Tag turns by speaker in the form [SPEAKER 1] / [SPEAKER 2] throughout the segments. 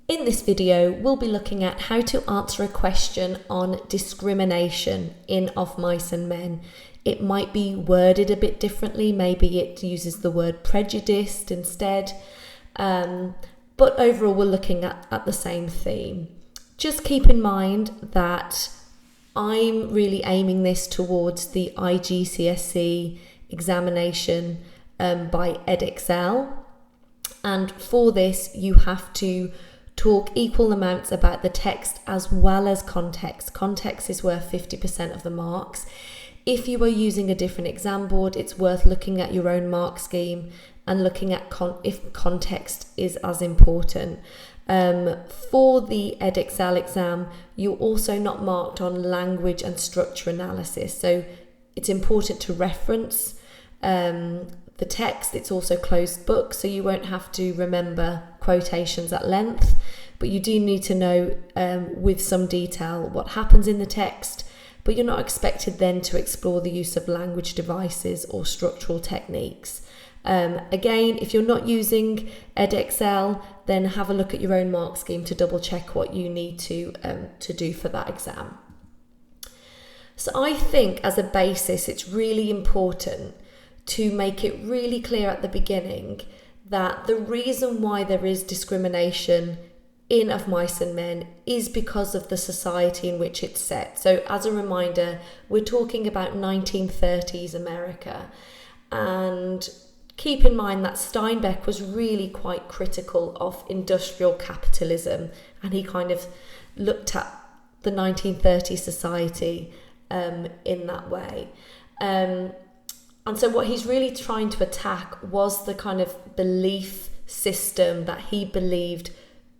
[SPEAKER 1] In this video, we'll be looking at how to answer a question on discrimination in Of Mice and Men. It might be worded a bit differently, maybe it uses the word prejudiced instead, but overall we're looking at the same theme. Just keep in mind that I'm really aiming this towards the IGCSE examination by Edexcel, and for this you have to talk equal amounts about the text as well as context. Context is worth 50% of the marks. If you are using a different exam board, it's worth looking at your own mark scheme and looking at if context is as important. For the Edexcel exam, you're also not marked on language and structure analysis. So it's important to reference the text. It's also closed book, so you won't have to remember quotations at length, but you do need to know with some detail what happens in the text, but you're not expected then to explore the use of language devices or structural techniques. Again, if you're not using Edexcel, then have a look at your own mark scheme to double check what you need to do for that exam. So I think as a basis, it's really important to make it really clear at the beginning that the reason why there is discrimination in Of Mice and Men is because of the society in which it's set. So as a reminder, we're talking about 1930s America, and keep in mind that Steinbeck was really quite critical of industrial capitalism, and he kind of looked at the 1930s society in that way. And so what he's really trying to attack was the kind of belief system that he believed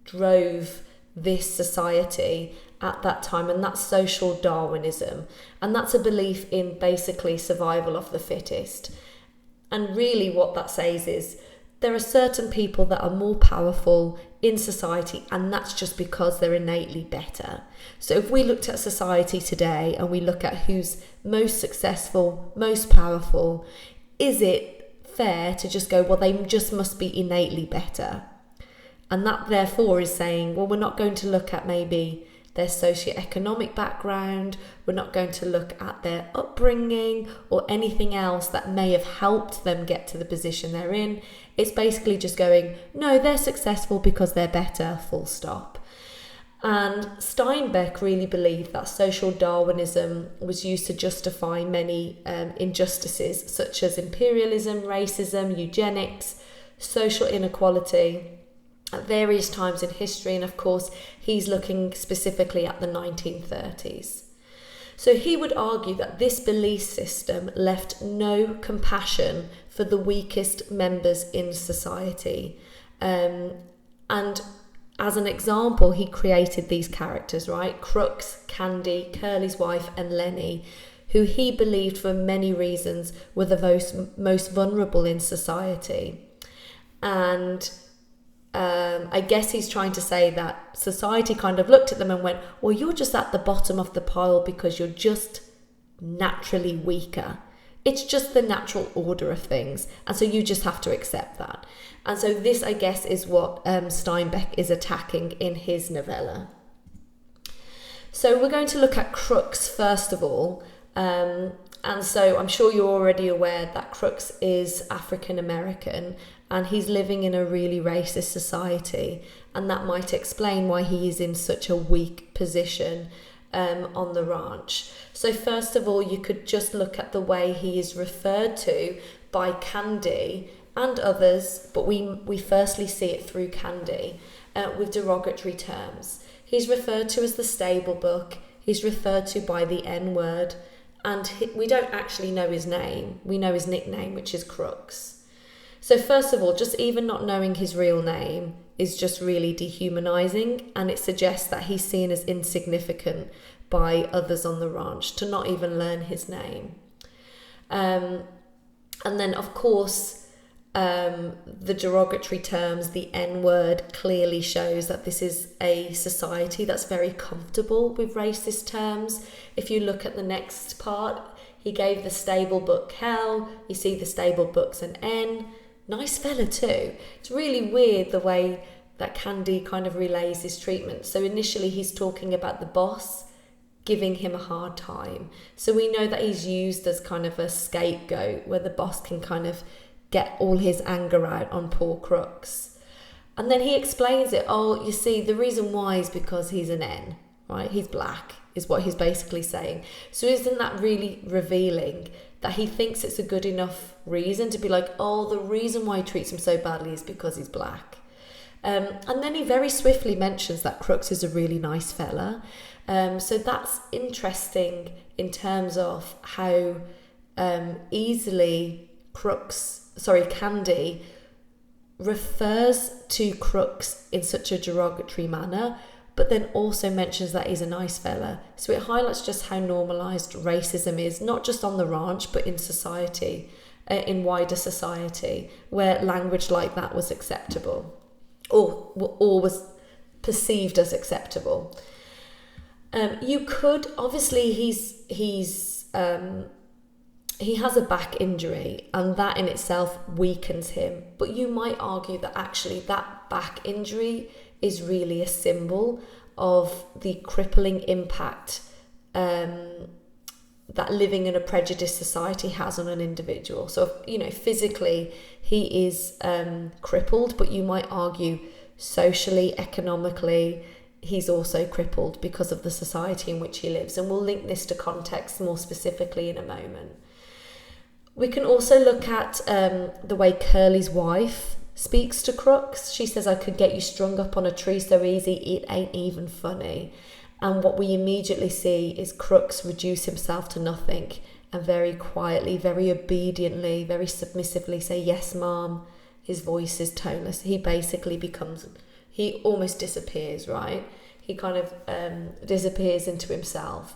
[SPEAKER 1] drove this society at that time, and that's social Darwinism. And that's a belief in basically survival of the fittest. And really what that says is there are certain people that are more powerful in society, and that's just because they're innately better. So if we looked at society today and we look at who's most successful, most powerful, is it fair to just go, well, they just must be innately better? And that therefore is saying, well, we're not going to look at maybe their socioeconomic background, we're not going to look at their upbringing or anything else that may have helped them get to the position they're in. It's basically just going, no, they're successful because they're better, full stop. And Steinbeck really believed that social Darwinism was used to justify many injustices such as imperialism, racism, eugenics, social inequality at various times in history, and of course he's looking specifically at the 1930s. So he would argue that this belief system left no compassion for the weakest members in society. And as an example, he created these characters, right? Crux, Candy, Curly's wife, and Lenny, who he believed for many reasons were the most vulnerable in society. And I guess he's trying to say that society kind of looked at them and went, well, you're just at the bottom of the pile because you're just naturally weaker. It's just the natural order of things. And so you just have to accept that. And so this, I guess, is what Steinbeck is attacking in his novella. So we're going to look at Crux first of all. And so I'm sure you're already aware that Crux is African American and he's living in a really racist society, and that might explain why he is in such a weak position on the ranch. So first of all, you could just look at the way he is referred to by Candy and others, but we firstly see it through Candy with derogatory terms. He's referred to as the stable book, he's referred to by the N-word, and we don't actually know his name. We know his nickname, which is Crux. So first of all, just even not knowing his real name is just really dehumanizing, and it suggests that he's seen as insignificant by others on the ranch to not even learn his name. And then, of course, the derogatory terms, the N-word, clearly shows that this is a society that's very comfortable with racist terms. If you look at the next part, he gave the stable book hell. You see the stable book's an N. Nice fella too. It's really weird the way that Candy kind of relays his treatment. So initially he's talking about the boss giving him a hard time. So we know that he's used as kind of a scapegoat where the boss can kind of get all his anger out on poor Crux. And then he explains it. Oh, you see, the reason why is because he's an N, right? He's black, is what he's basically saying. So isn't that really revealing that he thinks it's a good enough reason to be like, oh, the reason why he treats him so badly is because he's black. And then he very swiftly mentions that Crux is a really nice fella. So that's interesting in terms of how easily Candy refers to Crux in such a derogatory manner, but then also mentions that he's a nice fella. So it highlights just how normalised racism is, not just on the ranch, but in society, in wider society, where language like that was acceptable, or was perceived as acceptable. You could, obviously, he has a back injury, and that in itself weakens him. But you might argue that actually that back injury is really a symbol of the crippling impact that living in a prejudiced society has on an individual. So, physically he is crippled, but you might argue socially, economically, he's also crippled because of the society in which he lives. And we'll link this to context more specifically in a moment. We can also look at the way Curly's wife speaks to Crux. She says, I could get you strung up on a tree so easy, it ain't even funny. And what we immediately see is Crux reduce himself to nothing and very quietly, very obediently, very submissively say, yes, ma'am. His voice is toneless. He basically he almost disappears, right? He kind of disappears into himself.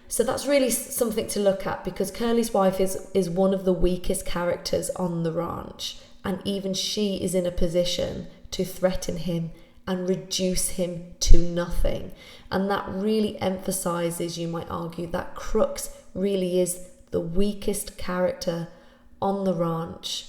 [SPEAKER 1] So that's really something to look at, because Curly's wife is one of the weakest characters on the ranch. And even she is in a position to threaten him and reduce him to nothing. And that really emphasises, you might argue, that Crux really is the weakest character on the ranch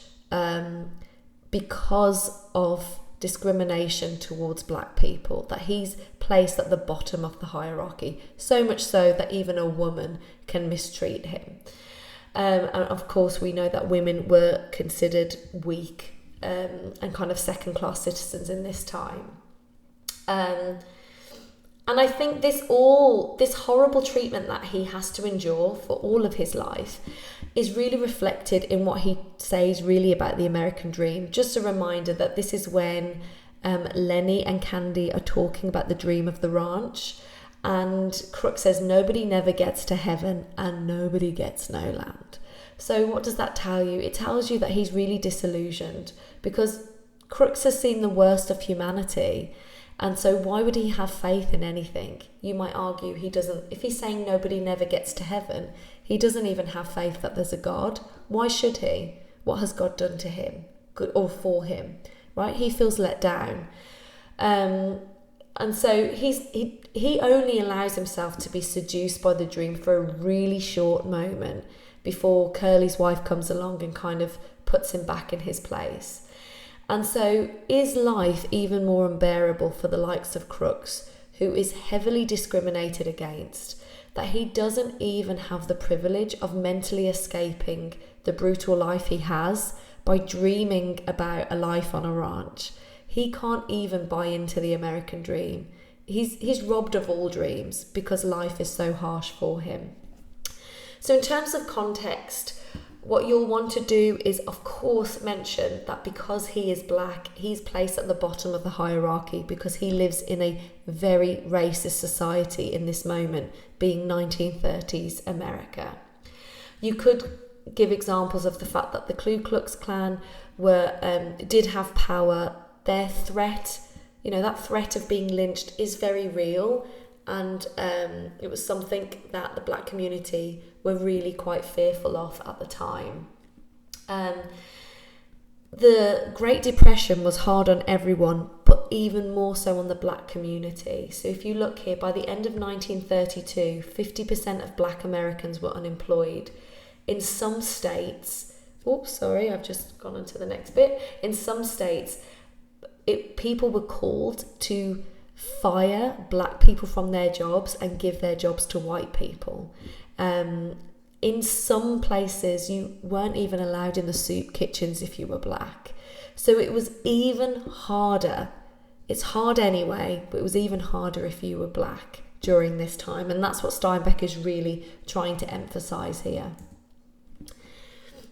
[SPEAKER 1] because of discrimination towards black people, that he's placed at the bottom of the hierarchy, so much so that even a woman can mistreat him. And of course we know that women were considered weak and kind of second-class citizens in this time. And I think this horrible treatment that he has to endure for all of his life is really reflected in what he says really about the American dream. Just a reminder that this is when Lenny and Candy are talking about the dream of the ranch, and Crux says nobody never gets to heaven and nobody gets no land. So what does that tell you? It tells you that he's really disillusioned, because Crux has seen the worst of humanity. And so why would he have faith in anything? You might argue he doesn't. If he's saying nobody never gets to heaven, he doesn't even have faith that there's a God. Why should he? What has God done to him? Good or for him, right? He feels let down. And so he only allows himself to be seduced by the dream for a really short moment before Curly's wife comes along and kind of puts him back in his place. And so is life even more unbearable for the likes of Crux, who is heavily discriminated against, that he doesn't even have the privilege of mentally escaping the brutal life he has by dreaming about a life on a ranch? He can't even buy into the American dream. He's robbed of all dreams because life is so harsh for him. So in terms of context, what you'll want to do is, of course, mention that because he is black, he's placed at the bottom of the hierarchy because he lives in a very racist society in this moment, being 1930s America. You could give examples of the fact that the Ku Klux Klan did have power. Their threat, that threat of being lynched is very real, and it was something that the black community were really quite fearful of at the time. The Great Depression was hard on everyone, but even more so on the black community. So if you look here, by the end of 1932, 50% of black Americans were unemployed. In some states, I've just gone on to the next bit. In some states, people were called to fire black people from their jobs and give their jobs to white people. In some places, you weren't even allowed in the soup kitchens if you were black. So it was even harder. It's hard anyway, but it was even harder if you were black during this time. And that's what Steinbeck is really trying to emphasize here.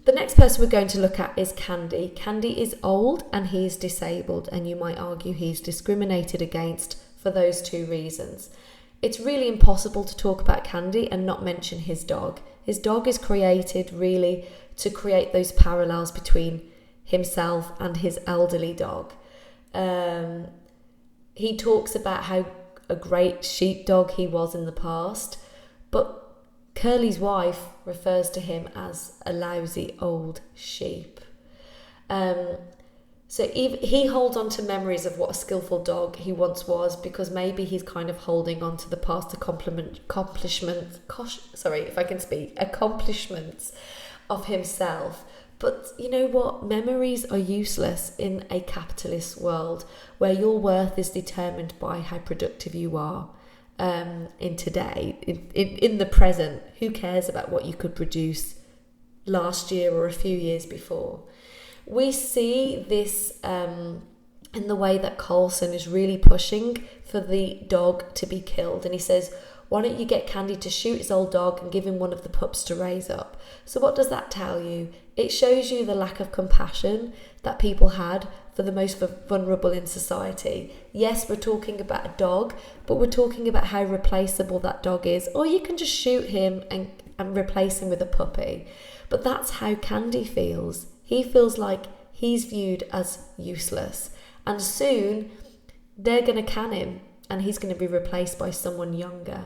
[SPEAKER 1] The next person we're going to look at is Candy. Candy is old and he is disabled, and you might argue he's discriminated against for those two reasons. It's really impossible to talk about Candy and not mention his dog. His dog is created really to create those parallels between himself and his elderly dog. He talks about how a great sheepdog he was in the past, but Curly's wife refers to him as a lousy old sheep. So he holds on to memories of what a skillful dog he once was, because maybe he's kind of holding on to the past accomplishments of himself. But you know what? Memories are useless in a capitalist world where your worth is determined by how productive you are. In the present, who cares about what you could produce last year or a few years before? We see this in the way that Coulson is really pushing for the dog to be killed. And he says, why don't you get Candy to shoot his old dog and give him one of the pups to raise up? So what does that tell you? It shows you the lack of compassion that people had for the most vulnerable in society. Yes, we're talking about a dog, but we're talking about how replaceable that dog is. Or you can just shoot him and replace him with a puppy. But that's how Candy feels. He feels like he's viewed as useless. And soon they're going to can him and he's going to be replaced by someone younger.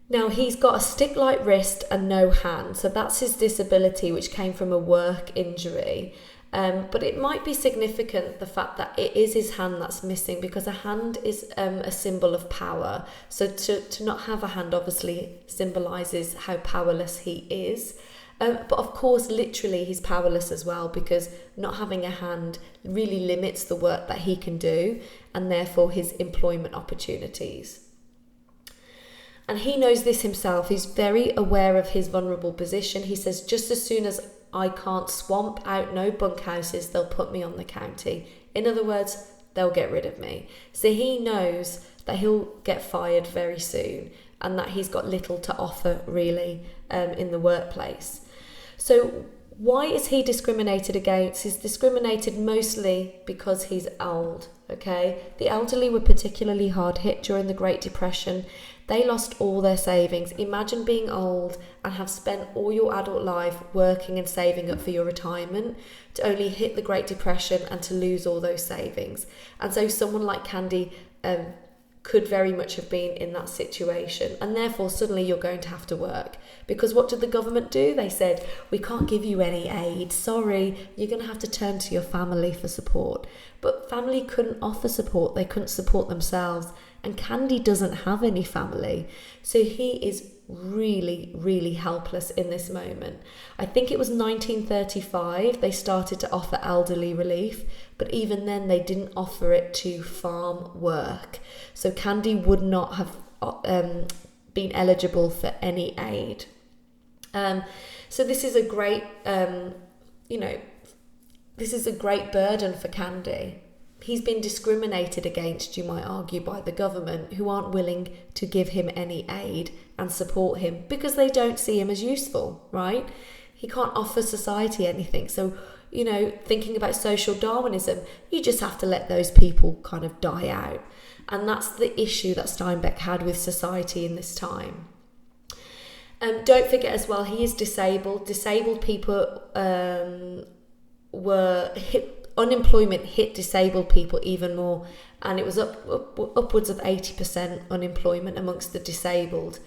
[SPEAKER 1] Now, he's got a stick-like wrist and no hand. So that's his disability, which came from a work injury. But it might be significant, the fact that it is his hand that's missing, because a hand is a symbol of power. So to not have a hand obviously symbolises how powerless he is. But of course, literally, he's powerless as well, because not having a hand really limits the work that he can do and therefore his employment opportunities. And he knows this himself. He's very aware of his vulnerable position. He says, just as soon as I can't swamp out no bunkhouses, they'll put me on the county. In other words, they'll get rid of me. So he knows that he'll get fired very soon and that he's got little to offer really in the workplace. So why is he discriminated against? He's discriminated mostly because he's old, okay? The elderly were particularly hard hit during the Great Depression. They lost all their savings. Imagine being old and have spent all your adult life working and saving up for your retirement to only hit the Great Depression and to lose all those savings. And so someone like Candy could very much have been in that situation, and therefore suddenly you're going to have to work. Because what did the government do? They said, we can't give you any aid, sorry, you're going to have to turn to your family for support. But family couldn't offer support, they couldn't support themselves, and Candy doesn't have any family, so he is really, really helpless in this moment. I think it was 1935 they started to offer elderly relief, but even then they didn't offer it to farm work. So Candy would not have been eligible for any aid. So this is a great, this is a great burden for Candy. He's been discriminated against, you might argue, by the government, who aren't willing to give him any aid and support him because they don't see him as useful, right? He can't offer society anything. So, thinking about social Darwinism, you just have to let those people kind of die out. And that's the issue that Steinbeck had with society in this time. Don't forget as well, he is disabled. Disabled people were hit. Unemployment hit disabled people even more, and it was upwards of 80% unemployment amongst the disabled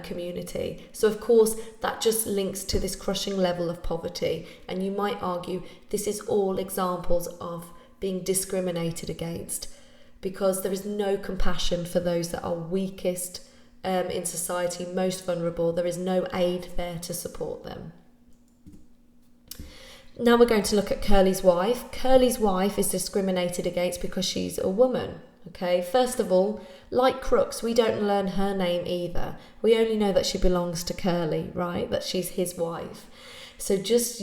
[SPEAKER 1] community. So of course that just links to this crushing level of poverty, and you might argue this is all examples of being discriminated against, because there is no compassion for those that are weakest in society, most vulnerable. There is no aid there to support them. Now we're going to look at Curly's wife. Curly's wife is discriminated against because she's a woman. Okay, first of all, like Crux, we don't learn her name either. We only know that she belongs to Curly, right? That she's his wife. So just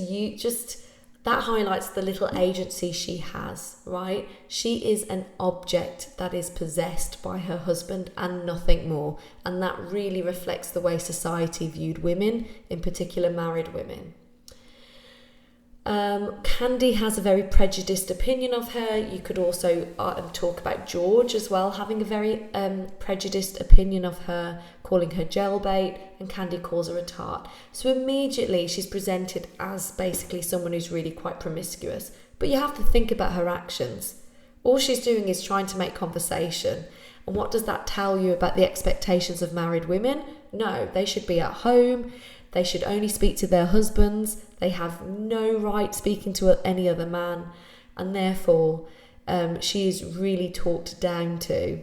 [SPEAKER 1] that highlights the little agency she has, right? She is an object that is possessed by her husband and nothing more. And that really reflects the way society viewed women, in particular married women. Candy has a very prejudiced opinion of her. You could also talk about George as well, having a very prejudiced opinion of her, calling her jailbait, and Candy calls her a tart. So immediately she's presented as basically someone who's really quite promiscuous. But you have to think about her actions. All she's doing is trying to make conversation. And what does that tell you about the expectations of married women? No, they should be at home. They should only speak to their husbands. They have no right speaking to any other man. And therefore, she is really talked down to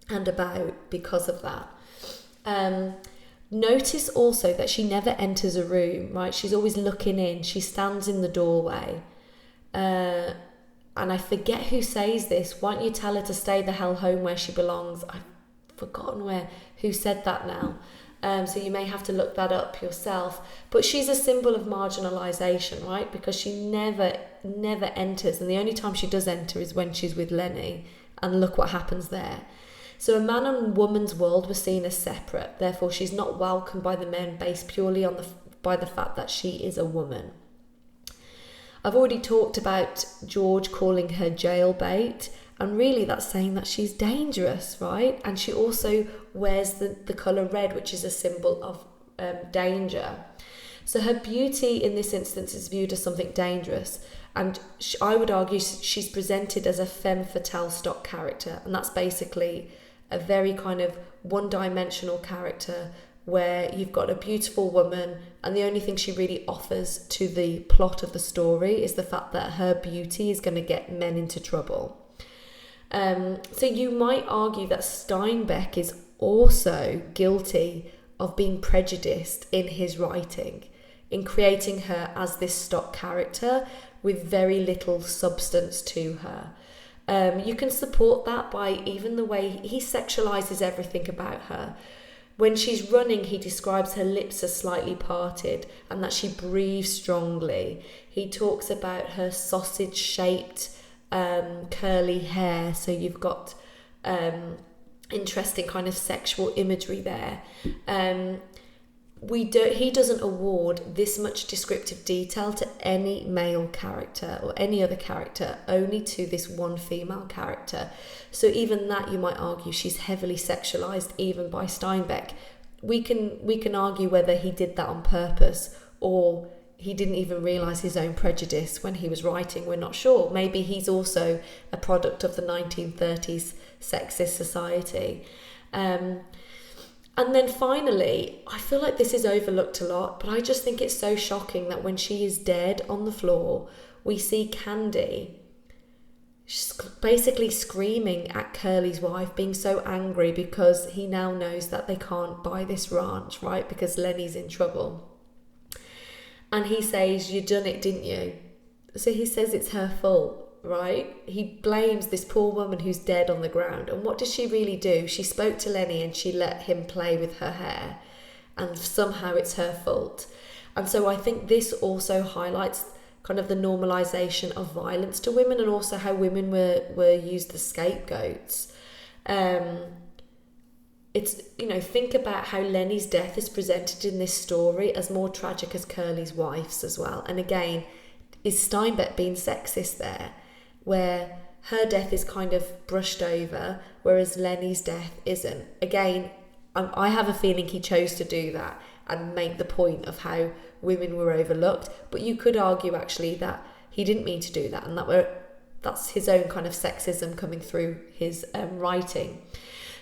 [SPEAKER 1] and about because of that. Notice also that she never enters a room, right? She's always looking in. She stands in the doorway. And I forget who says this. Why don't you tell her to stay the hell home where she belongs? I've forgotten who said that now. So you may have to look that up yourself. But she's a symbol of marginalisation, right? Because she never enters. And the only time she does enter is when she's with Lenny. And look what happens there. So a man and woman's world were seen as separate. Therefore, she's not welcomed by the men based purely on by the fact that she is a woman. I've already talked about George calling her jailbait. And really that's saying that she's dangerous, right? And she also wears the colour red, which is a symbol of danger. So her beauty in this instance is viewed as something dangerous. And I would argue she's presented as a femme fatale stock character. And that's basically a very kind of one-dimensional character where you've got a beautiful woman and the only thing she really offers to the plot of the story is the fact that her beauty is going to get men into trouble. So you might argue that Steinbeck is also guilty of being prejudiced in his writing, in creating her as this stock character with very little substance to her. You can support that by even the way he sexualizes everything about her. When she's running, he describes her lips as slightly parted and that she breathes strongly. He talks about her sausage-shaped curly hair, so you've got interesting kind of sexual imagery there. He doesn't award this much descriptive detail to any male character or any other character, only to this one female character. So even that, you might argue, she's heavily sexualized even by Steinbeck. We can argue whether he did that on purpose or he didn't even realise his own prejudice when he was writing. We're not sure. Maybe he's also a product of the 1930s sexist society. And then finally, I feel like this is overlooked a lot, but I just think it's so shocking that when she is dead on the floor, we see Candy basically screaming at Curly's wife, being so angry because he now knows that they can't buy this ranch, right? Because Lenny's in trouble. And he says, "You done it, didn't you?" So he says it's her fault, right? He blames this poor woman who's dead on the ground. And what does she really do? She spoke to Lenny and she let him play with her hair. And somehow it's her fault. And so I think this also highlights kind of the normalisation of violence to women and also how women were used as scapegoats. It's, think about how Lenny's death is presented in this story as more tragic as Curly's wife's as well. And again, is Steinbeck being sexist there, where her death is kind of brushed over, whereas Lenny's death isn't? Again, I have a feeling he chose to do that and make the point of how women were overlooked. But you could argue actually that he didn't mean to do that, and that's his own kind of sexism coming through his writing.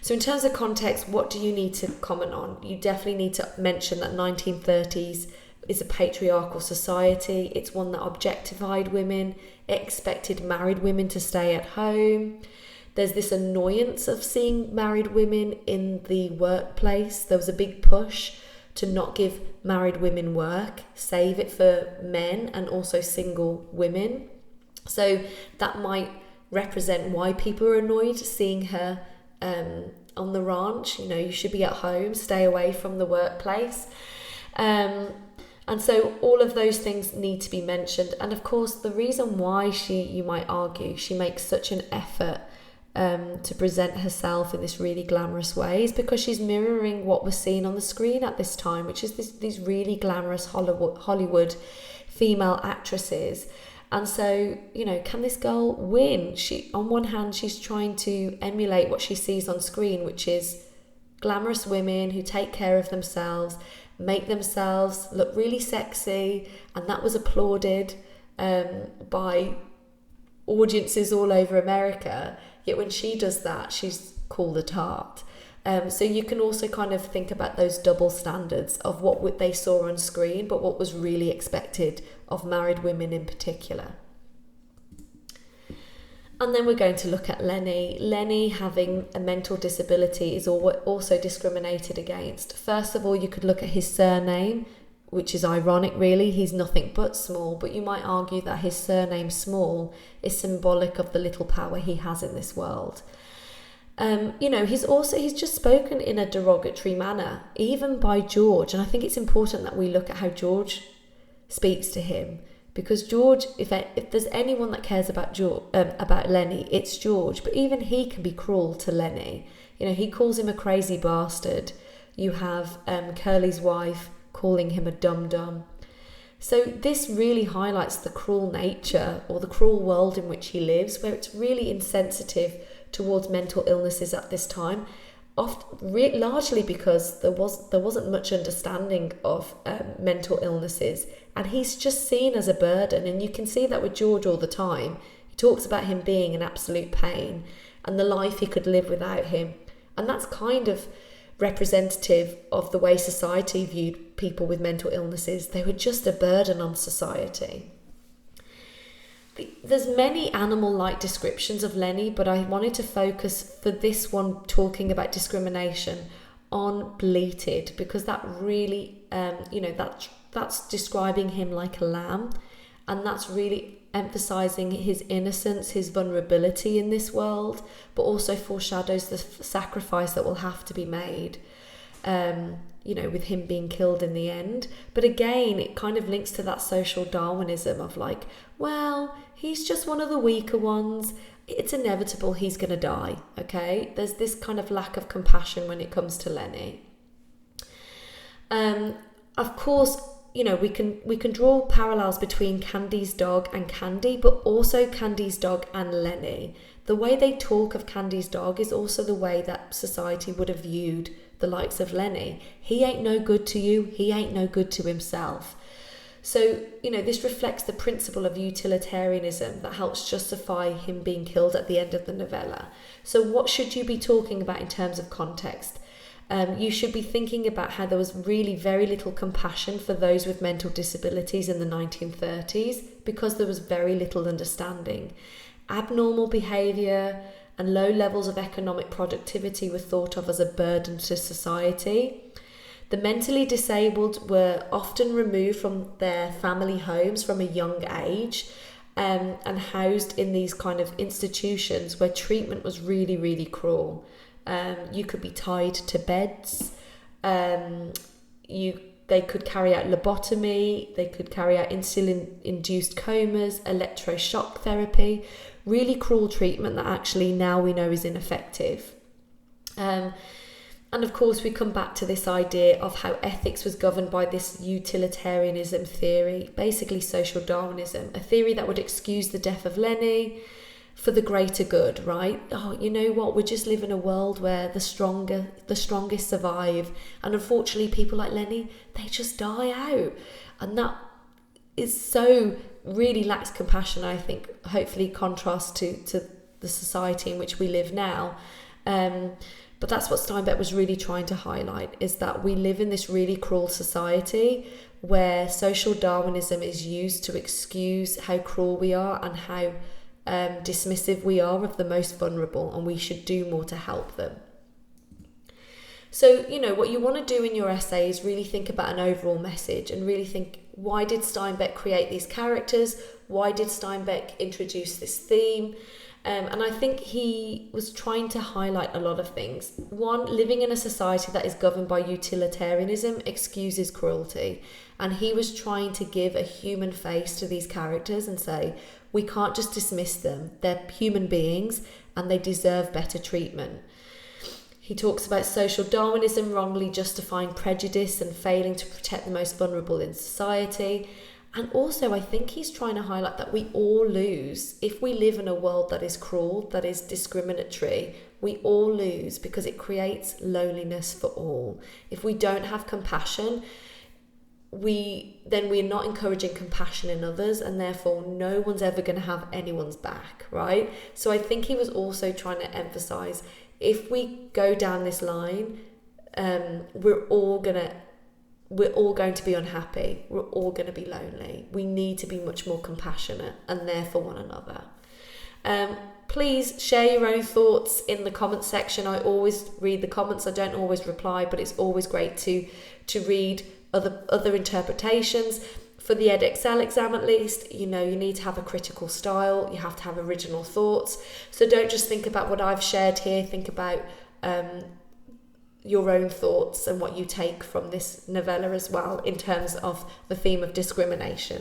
[SPEAKER 1] So in terms of context, what do you need to comment on? You definitely need to mention that 1930s is a patriarchal society. It's one that objectified women. It expected married women to stay at home. There's this annoyance of seeing married women in the workplace. There was a big push to not give married women work, save it for men and also single women. So that might represent why people are annoyed seeing her on the ranch. You know, you should be at home, stay away from the workplace. And so all of those things need to be mentioned. And of course, the reason why you might argue, she makes such an effort to present herself in this really glamorous way is because she's mirroring what was seen on the screen at this time, which is these really glamorous Hollywood female actresses. And so, you know, can this girl win? On one hand, she's trying to emulate what she sees on screen, which is glamorous women who take care of themselves, make themselves look really sexy, and that was applauded by audiences all over America. Yet when she does that, she's called a tart. So you can also kind of think about those double standards of what they saw on screen, but what was really expected of married women in particular. And then we're going to look at Lenny. Lenny having a mental disability is also discriminated against. First of all, you could look at his surname, which is ironic really. He's nothing but small, but you might argue that his surname Small is symbolic of the little power he has in this world. You know, he's just spoken in a derogatory manner, even by George. And I think it's important that we look at how George speaks to him, because George, if there's anyone that cares about Lenny, it's George. But even he can be cruel to Lenny. You know, he calls him a crazy bastard. You have Curly's wife calling him a dum-dum. So this really highlights the cruel nature or the cruel world in which he lives, where it's really insensitive towards mental illnesses at this time, largely because there wasn't much understanding of mental illnesses, and he's just seen as a burden. And you can see that with George all the time. He talks about him being an absolute pain and the life he could live without him, and that's kind of representative of the way society viewed people with mental illnesses. They were just a burden on society. There's many animal-like descriptions of Lenny, but I wanted to focus for this one, talking about discrimination, on bleated, because that really, that's describing him like a lamb, and that's really emphasizing his innocence, his vulnerability in this world, but also foreshadows the sacrifice that will have to be made, with him being killed in the end. But again, it kind of links to that social Darwinism of like, well, he's just one of the weaker ones. It's inevitable he's going to die, okay? There's this kind of lack of compassion when it comes to Lenny. Of course, we can draw parallels between Candy's dog and Candy, but also Candy's dog and Lenny. The way they talk of Candy's dog is also the way that society would have viewed the likes of Lenny. He ain't no good to you, he ain't no good to himself. So, this reflects the principle of utilitarianism that helps justify him being killed at the end of the novella. So what should you be talking about in terms of context? You should be thinking about how there was really very little compassion for those with mental disabilities in the 1930s because there was very little understanding. Abnormal behaviour and low levels of economic productivity were thought of as a burden to society. The mentally disabled were often removed from their family homes from a young age and housed in these kind of institutions where treatment was really, really cruel. You could be tied to beds. They could carry out lobotomy. They could carry out insulin-induced comas, electroshock therapy, really cruel treatment that actually now we know is ineffective. And of course, we come back to this idea of how ethics was governed by this utilitarianism theory, basically social Darwinism, a theory that would excuse the death of Lenny for the greater good, right? Oh, you know what? We just live in a world where the strongest survive. And unfortunately, people like Lenny, they just die out. And that is so really lacks compassion, I think, hopefully contrast to the society in which we live now. But that's what Steinbeck was really trying to highlight, is that we live in this really cruel society where social Darwinism is used to excuse how cruel we are and how dismissive we are of the most vulnerable, and we should do more to help them. So, what you want to do in your essay is really think about an overall message and really think, why did Steinbeck create these characters? Why did Steinbeck introduce this theme? And I think he was trying to highlight a lot of things. One, living in a society that is governed by utilitarianism excuses cruelty. And he was trying to give a human face to these characters and say, we can't just dismiss them. They're human beings and they deserve better treatment. He talks about social Darwinism wrongly justifying prejudice and failing to protect the most vulnerable in society. And also, I think he's trying to highlight that we all lose. If we live in a world that is cruel, that is discriminatory, we all lose because it creates loneliness for all. If we don't have compassion, then we're not encouraging compassion in others, and therefore no one's ever going to have anyone's back, right? So I think he was also trying to emphasize, if we go down this line, we're all going to be unhappy. We're all going to be lonely. We need to be much more compassionate and there for one another. Please share your own thoughts in the comments section. I always read the comments. I don't always reply, but it's always great to read other interpretations. For the Edexcel exam, at least, you need to have a critical style. You have to have original thoughts. So don't just think about what I've shared here. Think about your own thoughts and what you take from this novella as well in terms of the theme of discrimination.